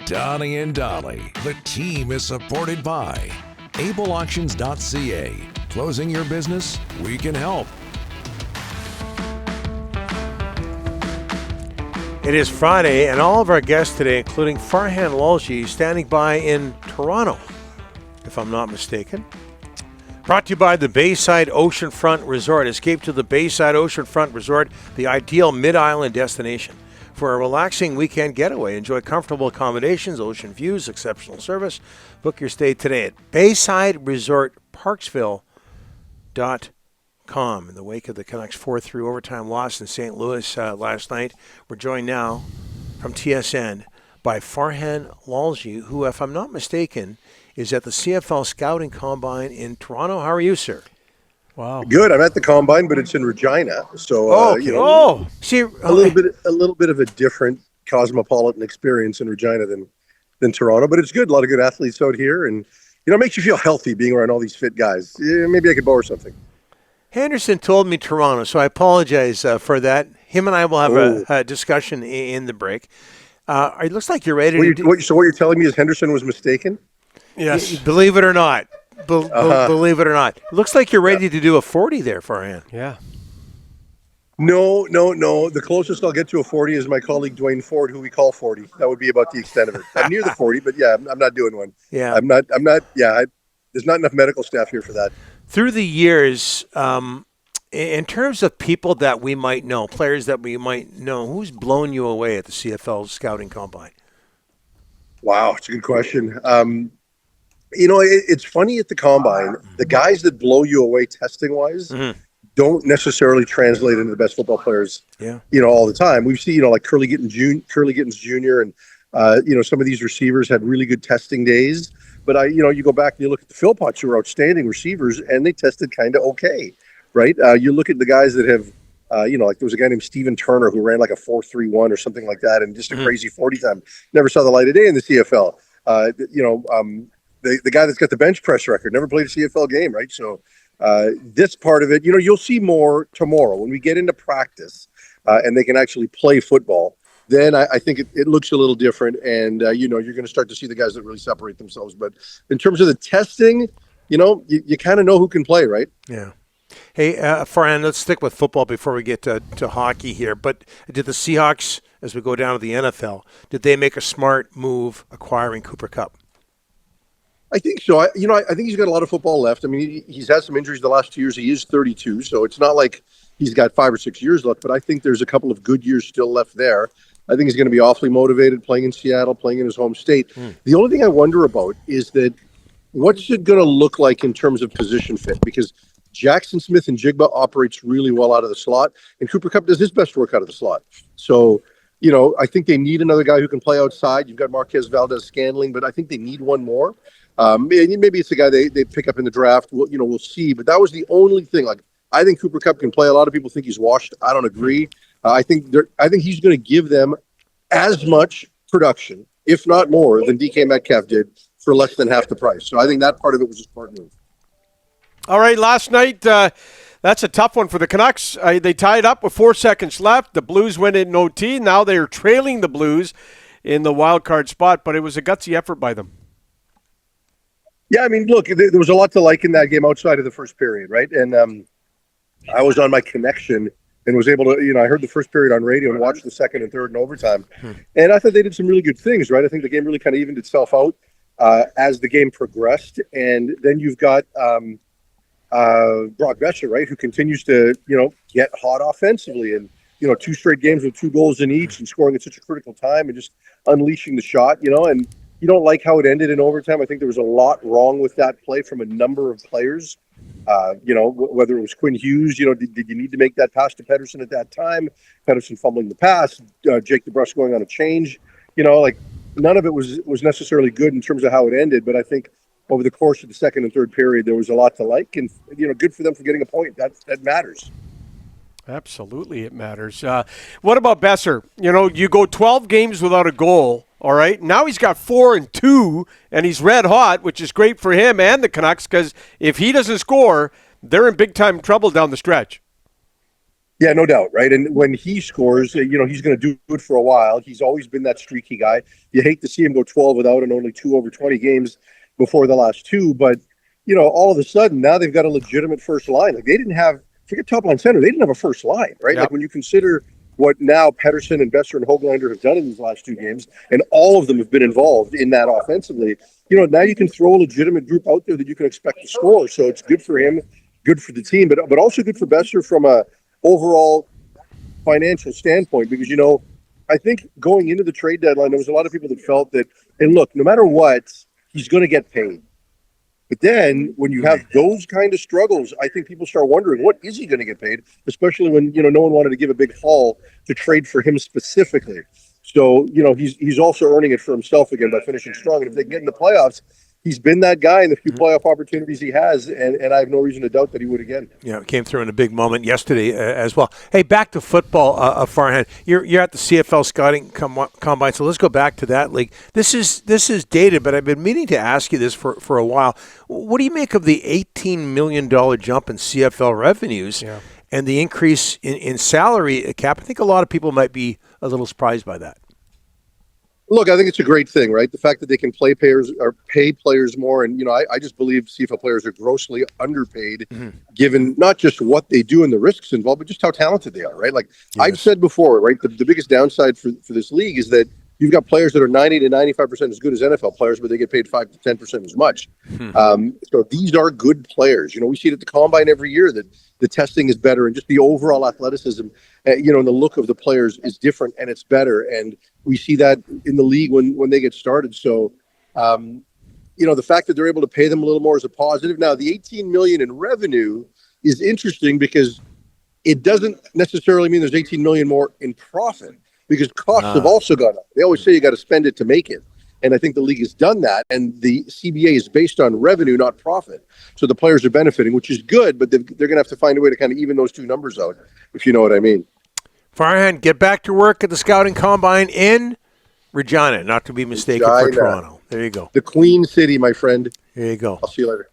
Donnie and Dolly. The team is supported by ableauctions.ca. Closing your business? We can help. It is Friday, and all of our guests today, including Farhan Lalji, standing by in Toronto, if I'm not mistaken. Brought to you by the Bayside Oceanfront Resort. Escape to the Bayside Oceanfront Resort, the ideal mid-island destination. For a relaxing weekend getaway, enjoy comfortable accommodations, ocean views, exceptional service. Book your stay today at BaysideResortParksville.com. In the wake of the Canucks 4-3 overtime loss in St. Louis last night, we're joined now from TSN by Farhan Lalji, who, if I'm not mistaken, is at the CFL Scouting Combine in Toronto. How are you, sir? Wow. Good. I'm at the Combine, but it's in Regina, so see, a little bit of a different cosmopolitan experience in Regina than Toronto, but it's good. A lot of good athletes out here, and it makes you feel healthy being around all these fit guys. Yeah, maybe I could borrow something. Henderson told me Toronto, so I apologize for that. Him and I will have a discussion in the break. It looks like you're ready So what you're telling me is Henderson was mistaken? Yes. Believe it or not. Believe it or not. It looks like you're ready to do a 40 there, Farhan. Yeah. No. The closest I'll get to a 40 is my colleague Dwayne Ford, who we call 40. That would be about the extent of it. I'm near the 40, but yeah, I'm not doing one. Yeah. I'm not. There's not enough medical staff here for that. Through the years, in terms of people that we might know, players that we might know, who's blown you away at the CFL Scouting Combine? Wow, it's a good question. It's funny at the Combine, the guys that blow you away testing-wise don't necessarily translate into the best football players, all the time. We've seen, like Curly Gittens Jr. and, some of these receivers had really good testing days. But, you go back and you look at the Philpotts, who are outstanding receivers, and they tested kind of okay, right? You look at the guys that have, like there was a guy named Steven Turner who ran like a 4.31 or something like that, and just a crazy 40 time. Never saw the light of day in the CFL. The guy that's got the bench press record never played a CFL game, right? So this part of it, you'll see more tomorrow when we get into practice and they can actually play football. Then I think it looks a little different, and you're going to start to see the guys that really separate themselves. But in terms of the testing, you kind of know who can play, right? Yeah. Hey, Farhan, let's stick with football before we get to hockey here. But did the Seahawks, as we go down to the NFL, did they make a smart move acquiring Cooper Kupp? I think so. I think he's got a lot of football left. I mean, he's had some injuries the last 2 years. He is 32, so it's not like he's got 5 or 6 years left. But I think there's a couple of good years still left there. I think he's going to be awfully motivated playing in Seattle, playing in his home state. The only thing I wonder about is that what's it going to look like in terms of position fit? Because Jackson Smith and Jigba operates really well out of the slot, and Cooper Kupp does his best work out of the slot. So, I think they need another guy who can play outside. You've got Marquez Valdez-Scantling, but I think they need one more. Maybe it's the guy they pick up in the draft. We'll see. But that was the only thing. Like, I think Cooper Kupp can play. A lot of people think he's washed. I don't agree. I think he's going to give them as much production, if not more, than DK Metcalf did for less than half the price. So I think that part of it was a smart move. All right, last night, that's a tough one for the Canucks. They tied up with 4 seconds left. The Blues went in OT. Now they're trailing the Blues in the wild card spot, but it was a gutsy effort by them. Yeah, I mean, look, there was a lot to like in that game outside of the first period, right? And I was on my connection and was able to, I heard the first period on radio and watched the second and third in overtime. And I thought they did some really good things, right? I think the game really kind of evened itself out as the game progressed. And then you've got Brock Besser, right, who continues to, get hot offensively and, 2 straight games with 2 goals in each and scoring at such a critical time and just unleashing the shot, and you don't like how it ended in overtime. I think there was a lot wrong with that play from a number of players. Whether it was Quinn Hughes, did you need to make that pass to Pedersen at that time? Pedersen fumbling the pass, Jake DeBrusk going on a change. None of it was necessarily good in terms of how it ended. But I think over the course of the second and third period, there was a lot to like, and good for them for getting a point. That matters. Absolutely, it matters. What about Besser? You go 12 games without a goal. All right. Now he's got 4 and 2, and he's red hot, which is great for him and the Canucks because if he doesn't score, they're in big time trouble down the stretch. Yeah, no doubt, right? And when he scores, he's going to do it for a while. He's always been that streaky guy. You hate to see him go 12 without and only 2 over 20 games before the last 2, but all of a sudden now they've got a legitimate first line. Like they didn't have, forget top line center, they didn't have a first line, right? Yep. Like when you consider what now Pettersson and Besser and Hoglander have done in these last 2 games, and all of them have been involved in that offensively. Now you can throw a legitimate group out there that you can expect to score. So it's good for him, good for the team, but also good for Besser from a overall financial standpoint, because I think going into the trade deadline there was a lot of people that felt that, and look, no matter what, he's going to get paid. But then when you have those kind of struggles, I think people start wondering, what is he going to get paid, especially when no one wanted to give a big haul to trade for him specifically. So he's also earning it for himself again by finishing strong, and if they can get in the playoffs, he's been that guy in the few playoff opportunities he has, and I have no reason to doubt that he would again. Yeah, it came through in a big moment yesterday as well. Hey, back to football, Farhan. You're at the CFL Scouting Combine, so let's go back to that league. This is dated, but I've been meaning to ask you this for a while. What do you make of the $18 million jump in CFL revenues and the increase in salary cap? I think a lot of people might be a little surprised by that. Look, I think it's a great thing, right? The fact that they can pay players more. And, I just believe CFL players are grossly underpaid, given not just what they do and the risks involved, but just how talented they are, right? Like I've said before, right? The biggest downside for this league is that you've got players that are 90 to 95% as good as NFL players, but they get paid 5 to 10% as much. So these are good players. We see it at the Combine every year that the testing is better and just the overall athleticism, and the look of the players is different and it's better. And we see that in the league when they get started. So, the fact that they're able to pay them a little more is a positive. Now, the $18 million in revenue is interesting because it doesn't necessarily mean there's $18 million more in profit, because costs have also gone up. They always say you got to spend it to make it. And I think the league has done that. And the CBA is based on revenue, not profit. So the players are benefiting, which is good, but they're going to have to find a way to kind of even those two numbers out, if you know what I mean. Farhan, get back to work at the Scouting Combine in Regina, not to be mistaken for Toronto. There you go. The Queen City, my friend. There you go. I'll see you later.